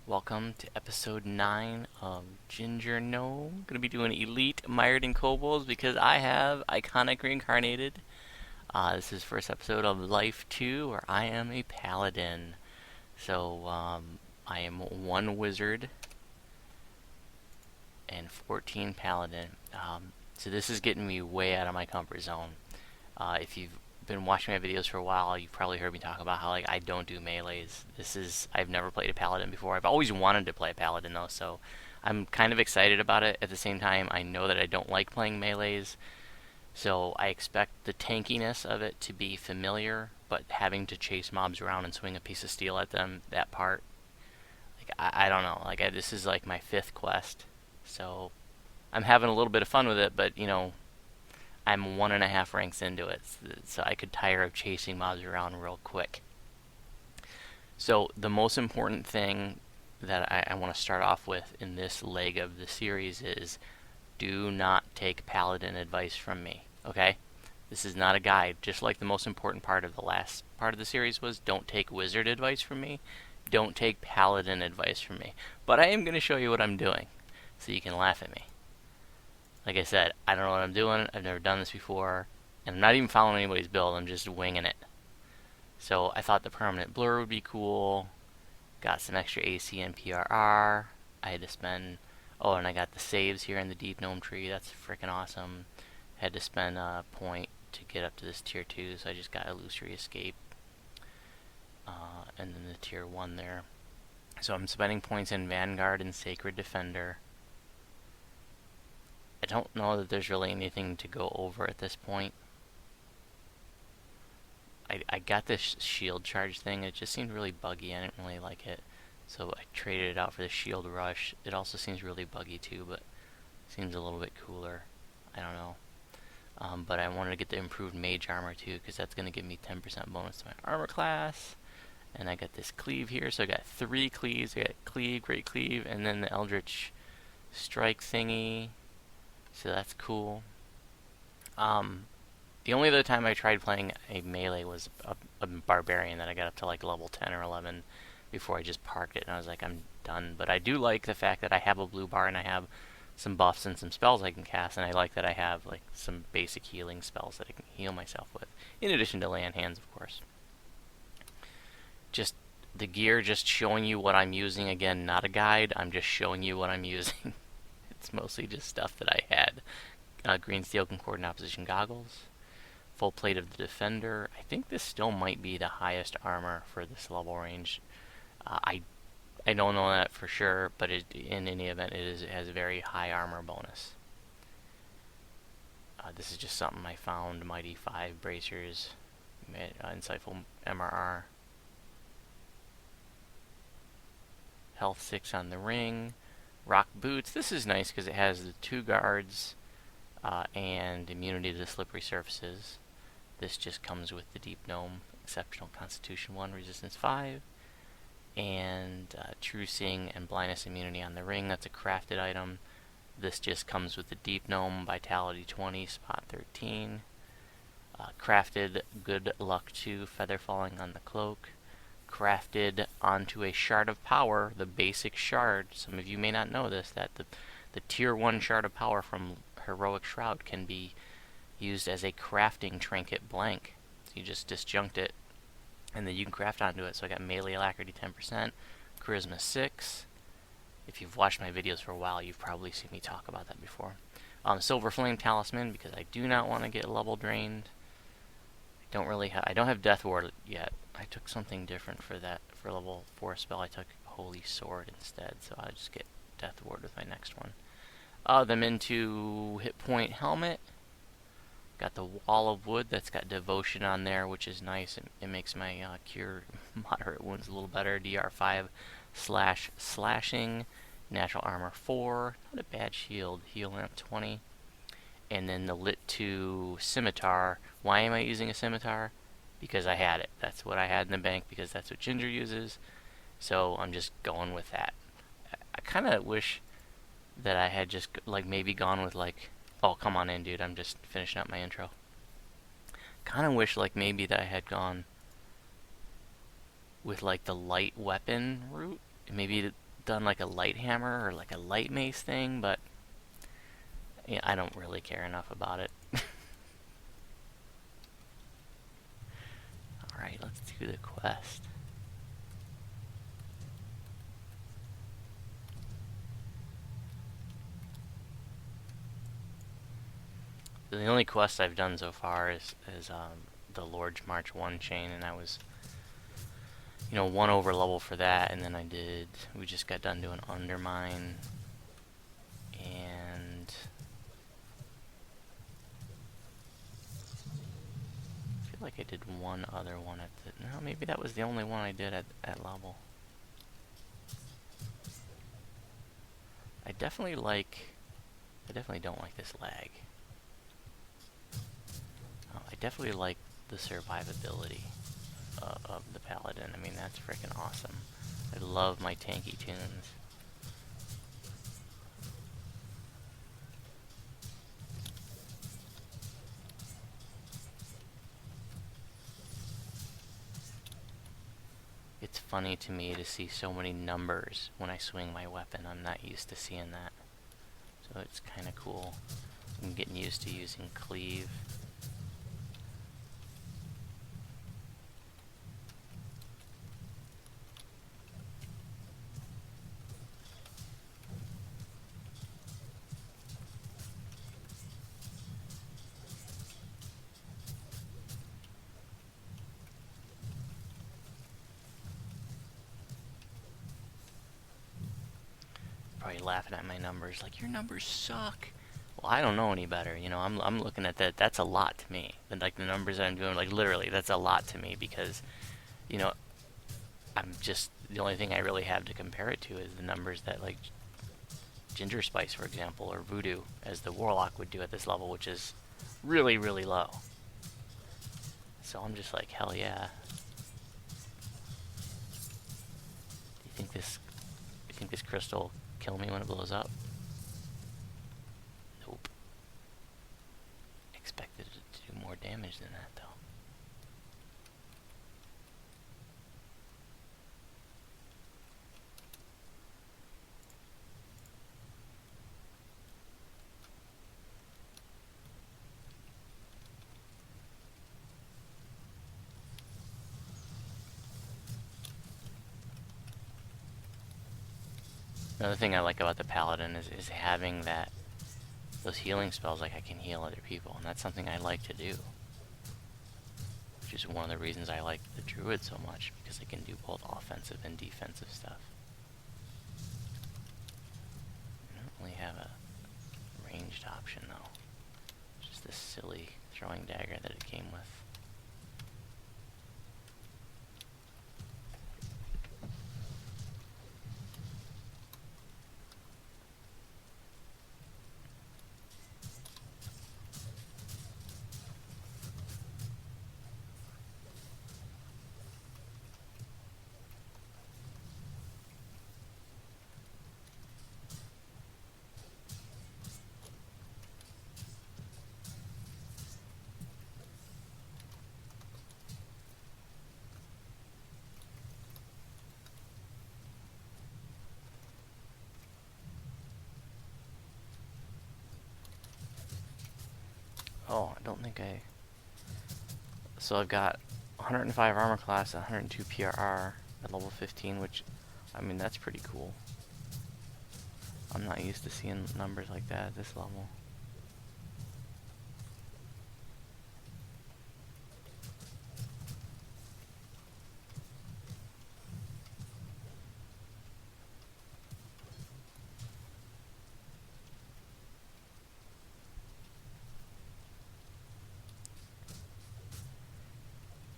Welcome to episode 9 of Gingergnome. Gonna be doing Elite, Mired, and Kobolds because I have Iconic Reincarnated. This is first episode of Life 2 where I am a Paladin. I am 1 Wizard and 14 Paladin. So this is getting me way out of my comfort zone. If you've been watching my videos for a while, you've probably heard me talk about how I don't do melees. I've never played a paladin before. I've always wanted to play a paladin though, so I'm kind of excited about it. At the same time, I know that I don't like playing melees, so I expect the tankiness of it to be familiar, but having to chase mobs around and swing a piece of steel at them, that part, I don't know. This is like my 5th quest, so I'm having a little bit of fun with it, but I'm 1.5 ranks into it, so I could tire of chasing mobs around real quick. So the most important thing that I want to start off with in this leg of the series is do not take paladin advice from me, okay? This is not a guide, just like the most important part of the last part of the series was don't take wizard advice from me, don't take paladin advice from me. But I am going to show you what I'm doing, so you can laugh at me. Like I said, I don't know what I'm doing. I've never done this before. And I'm not even following anybody's build. I'm just winging it. So I thought the permanent blur would be cool. Got some extra AC and PRR. I had to spend... Oh, and I got the saves here in the Deep Gnome tree. That's freaking awesome. Had to spend a point to get up to this tier 2. So I just got Illusory Escape. And then the tier 1 there. So I'm spending points in Vanguard and Sacred Defender. I don't know that there's really anything to go over at this point. I got this shield charge thing. It just seemed really buggy. I didn't really like it. So I traded it out for the shield rush. It also seems really buggy too, but seems a little bit cooler. I don't know. But I wanted to get the improved mage armor too, because that's going to give me 10% bonus to my armor class. And I got this cleave here, so I got 3 cleaves. I got cleave, great cleave, and then the eldritch strike thingy. So that's cool. The only other time I tried playing a melee was a barbarian that I got up to like level 10 or 11 before I just parked it and I was like, I'm done. But I do like the fact that I have a blue bar and I have some buffs and some spells I can cast, and I like that I have like some basic healing spells that I can heal myself with, in addition to land hands, of course. Just the gear, just showing you what I'm using. Again, not a guide. I'm just showing you what I'm using. It's mostly just stuff that I had. Green Steel Concordant Opposition Goggles. Full Plate of the Defender. I think this still might be the highest armor for this level range. I don't know that for sure, but in any event, it has a very high armor bonus. This is just something I found. Mighty 5 bracers. Insightful MRR. Health 6 on the ring. Rock boots. This is nice because it has the 2 guards and immunity to slippery surfaces. This just comes with the Deep Gnome. Exceptional Constitution 1, Resistance 5. And True Seeing and Blindness immunity on the ring. That's a crafted item. This just comes with the Deep Gnome. Vitality 20, Spot 13. Crafted Good Luck 2, Feather Falling on the cloak. Crafted onto a Shard of Power, the basic shard. Some of you may not know this, that the tier 1 Shard of Power from Heroic Shroud can be used as a crafting trinket blank. So you just disjunct it, and then you can craft onto it. So I got melee alacrity 10%, charisma 6. If you've watched my videos for a while, you've probably seen me talk about that before. Silver Flame Talisman, because I do not want to get level drained. I don't have Death Ward yet. I took something different for that. For level 4 spell, I took Holy Sword instead, so I'll just get Death Ward with my next one. Them into Hit Point Helmet. Got the Wall of Wood that's got Devotion on there, which is nice. It makes my Cure Moderate Wounds a little better. DR5 / Slashing. Natural Armor 4. Not a bad shield. Heal Lamp 20. And then the Lit 2 Scimitar. Why am I using a Scimitar? Because I had it. That's what I had in the bank because that's what Ginger uses. So I'm just going with that. I kind of wish that I had just maybe gone with oh, come on in, dude. I'm just finishing up my intro. Kind of wish maybe that I had gone with the light weapon route. Maybe done like a light hammer or like a light mace thing, but yeah, I don't really care enough about it. Alright, let's do the quest. The only quest I've done so far is the Lord's March 1 chain, and I was, you know, 1 over level for that, and then we just got done doing Undermine, and I feel like I did one other one at the, no, maybe that was the only one I did at level. I definitely don't like this lag. I definitely like the survivability of the Paladin. I mean, that's freaking awesome. I love my tanky tunes. It's funny to me to see so many numbers when I swing my weapon. I'm not used to seeing that. So it's kind of cool. I'm getting used to using cleave. Probably laughing at my numbers, like, your numbers suck. Well, I don't know any better, you know. I'm looking at that. That's a lot to me. And like the numbers I'm doing, like literally, that's a lot to me because, you know, I'm just the only thing I really have to compare it to is the numbers that like Gingerspyce, for example, or Voodoo, as the Warlock would do at this level, which is really, really low. So I'm just like, hell yeah. Do you think this crystal kill me when it blows up? Nope. Expected it to do more damage than that, though. Another thing I like about the Paladin is having those healing spells, like I can heal other people, and that's something I like to do. Which is one of the reasons I like the Druid so much, because I can do both offensive and defensive stuff. I don't really have a ranged option, though. Just this silly throwing dagger that it came with. Oh, I don't think I... So I've got 105 armor class, 102 PRR at level 15, which, I mean, that's pretty cool. I'm not used to seeing numbers like that at this level.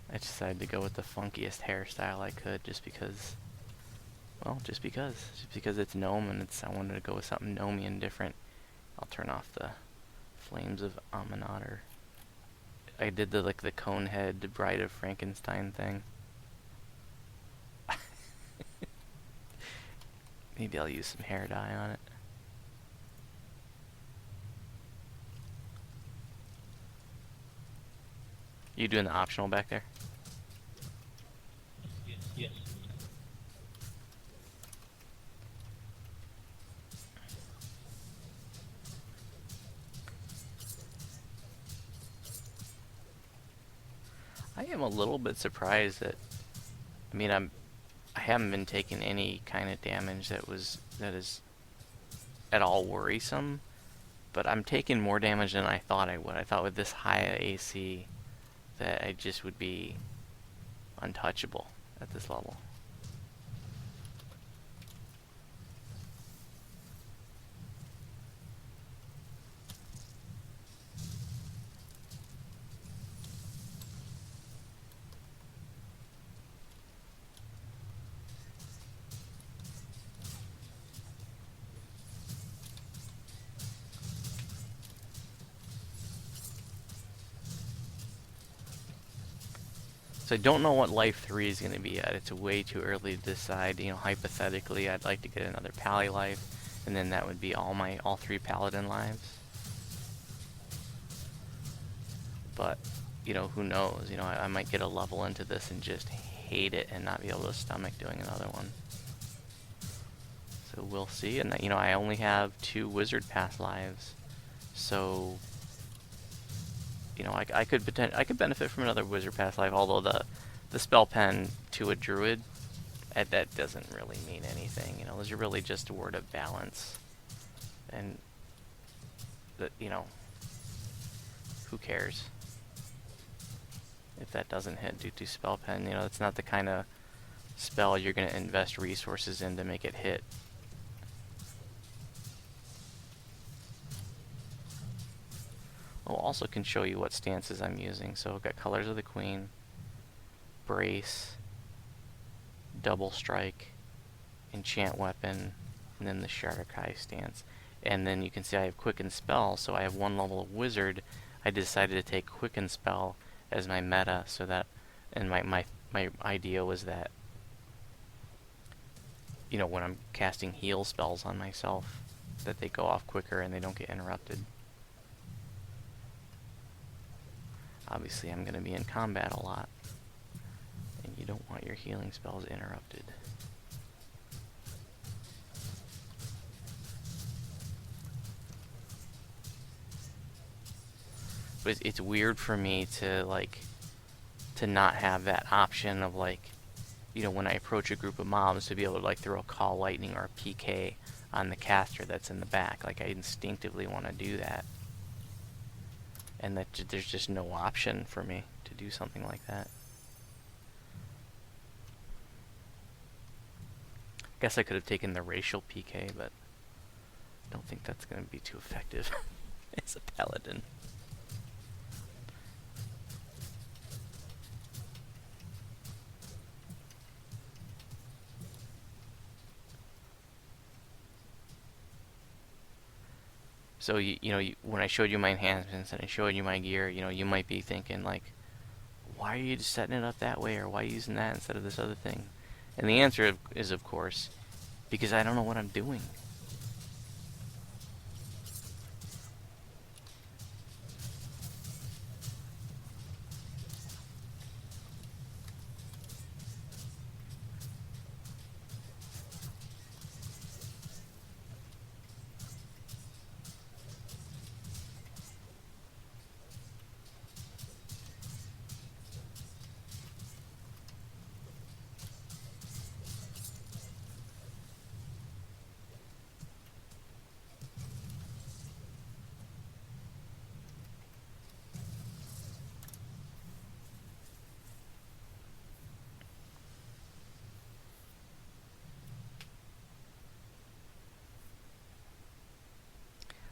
I decided to go with the funkiest hairstyle I could just because, well, just because it's gnome and I wanted to go with something gnomey and different. I'll turn off the flames of Aminator. I did the cone head Bride of Frankenstein thing. Maybe I'll use some hair dye on it. You doing the optional back there? Yes. I am a little bit surprised that, I mean, I haven't been taking any kind of damage that is at all worrisome, but I'm taking more damage than I thought I would. I thought with this high AC that I just would be untouchable at this level. So I don't know what Life 3 is going to be at. It's way too early to decide. You know, hypothetically, I'd like to get another Pally life, and then that would be all 3 Paladin lives. But, you know, who knows? You know, I might get a level into this and just hate it and not be able to stomach doing another one. So we'll see. And, you know, I only have 2 Wizard Pass lives. So, you know, I could benefit from another Wizard Pass life, although the spell pen to a druid, that doesn't really mean anything. You know, those are really just a word of balance. And, you know, who cares if that doesn't hit due to spell pen? You know, it's not the kind of spell you're going to invest resources in to make it hit. I also can show you what stances I'm using. So I've got Colors of the Queen, Brace, Double Strike, Enchant Weapon, and then the Shardakai stance. And then you can see I have Quicken Spell, so I have 1 level of Wizard. I decided to take Quicken Spell as my meta, so that, and my idea was that, you know, when I'm casting heal spells on myself, that they go off quicker and they don't get interrupted. Obviously, I'm going to be in combat a lot, and you don't want your healing spells interrupted. But it's weird for me to not have that option of, like, you know, when I approach a group of mobs, to be able to like throw a Call Lightning or a PK on the caster that's in the back. Like, I instinctively want to do that. And that there's just no option for me to do something like that. I guess I could have taken the racial PK, but I don't think that's going to be too effective as a paladin. So, you know, when I showed you my enhancements and I showed you my gear, you know, you might be thinking, like, why are you just setting it up that way, or why are you using that instead of this other thing? And the answer is, of course, because I don't know what I'm doing.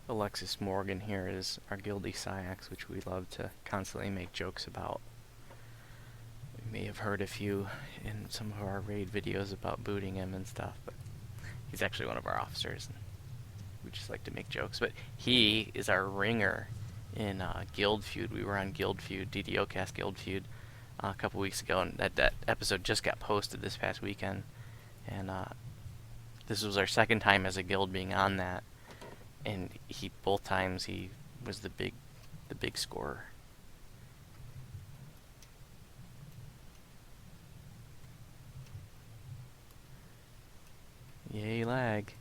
Alexis Morgan here is our guilty Syax, which we love to constantly make jokes about. You may have heard a few in some of our raid videos about booting him and stuff, but he's actually one of our officers, and we just like to make jokes. But he is our ringer in Guild Feud. We were on Guild Feud, DDOcast Guild Feud, a couple weeks ago, and that episode just got posted this past weekend. And this was our second time as a guild being on that. And both times he was the big scorer. Yay, lag.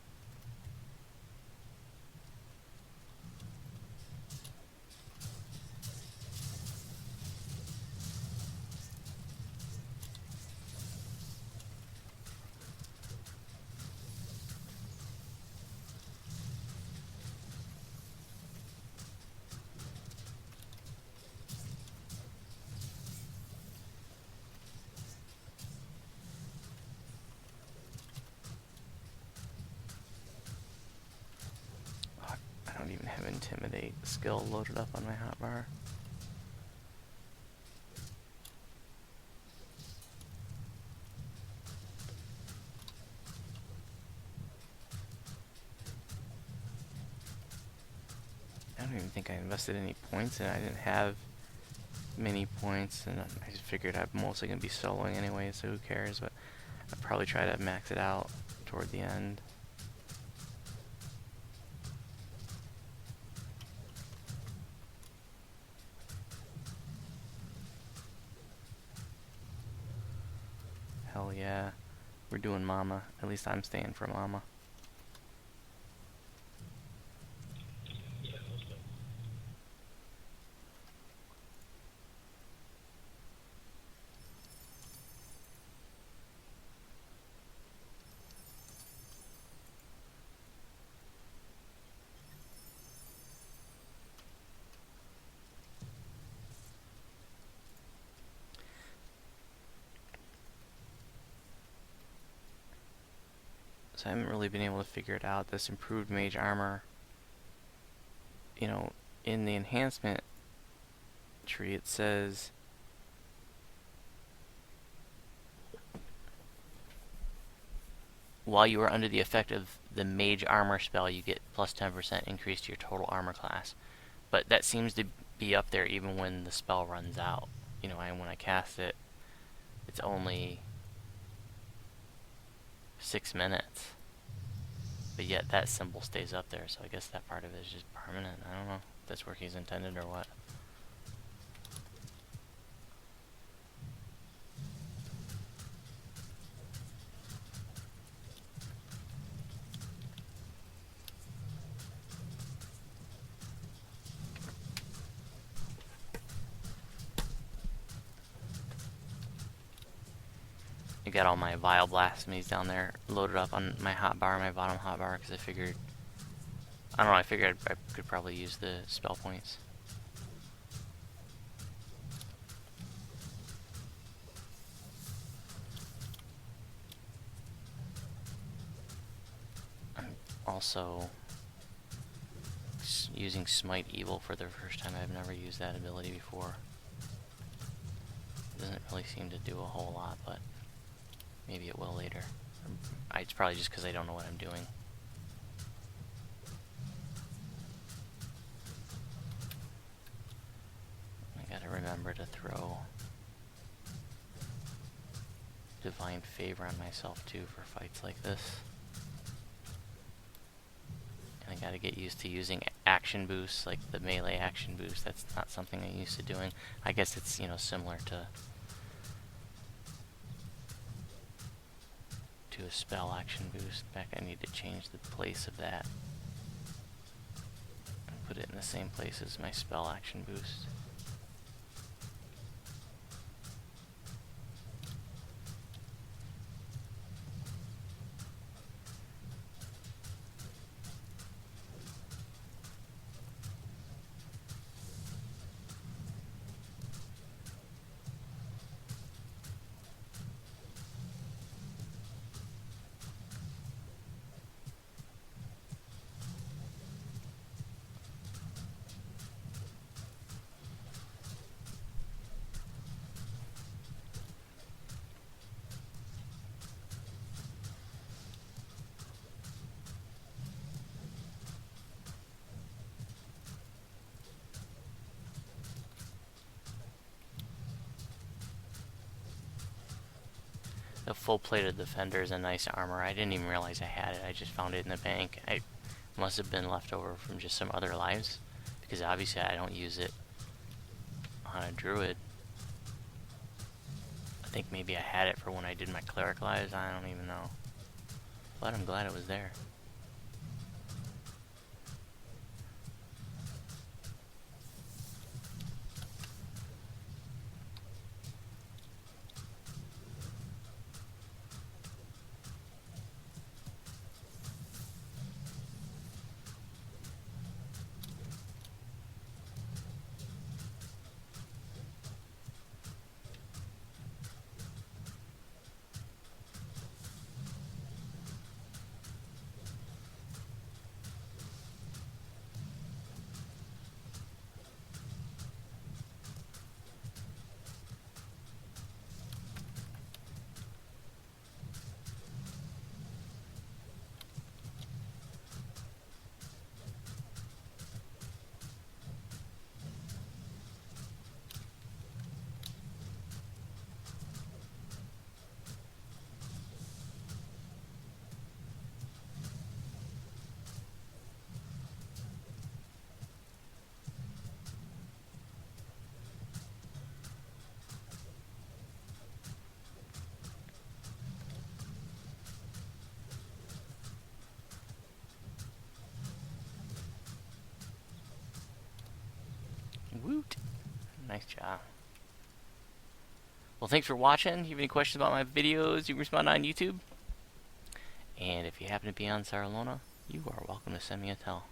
Intimidate skill loaded up on my hotbar. I don't even think I invested any points in it. I didn't have many points, and I just figured I'm mostly going to be soloing anyway, so who cares, but I'll probably try to max it out toward the end. Hell yeah. We're doing mama. At least I'm staying for mama. So I haven't really been able to figure it out. This improved mage armor, you know, in the enhancement tree it says while you are under the effect of the mage armor spell, you get plus 10% increase to your total armor class. But that seems to be up there even when the spell runs out. You know, when I cast it, it's only 6 minutes. But yet that symbol stays up there, so I guess that part of it is just permanent. I don't know if that's where he's intended or what. I got all my Vile Blasphemies down there loaded up on my hotbar, my bottom hotbar, because I figured, I don't know, I figured I could probably use the spell points. I'm also using Smite Evil for the first time. I've never used that ability before. It doesn't really seem to do a whole lot, but maybe it will later. It's probably just because I don't know what I'm doing. I gotta remember to throw Divine Favor on myself too for fights like this. And I gotta get used to using action boosts, like the melee action boost. That's not something I'm used to doing. I guess it's, you know, similar to a spell action boost. In fact, I need to change the place of that and put it in the same place as my spell action boost. The full-plated Defender is a nice armor. I didn't even realize I had it. I just found it in the bank. I must have been left over from just some other lives, because obviously I don't use it on a druid. I think maybe I had it for when I did my cleric lives. I don't even know. But I'm glad it was there. Nice job. Well, thanks for watching. If you have any questions about my videos, you can respond on YouTube. And if you happen to be on Saralona, you are welcome to send me a tell.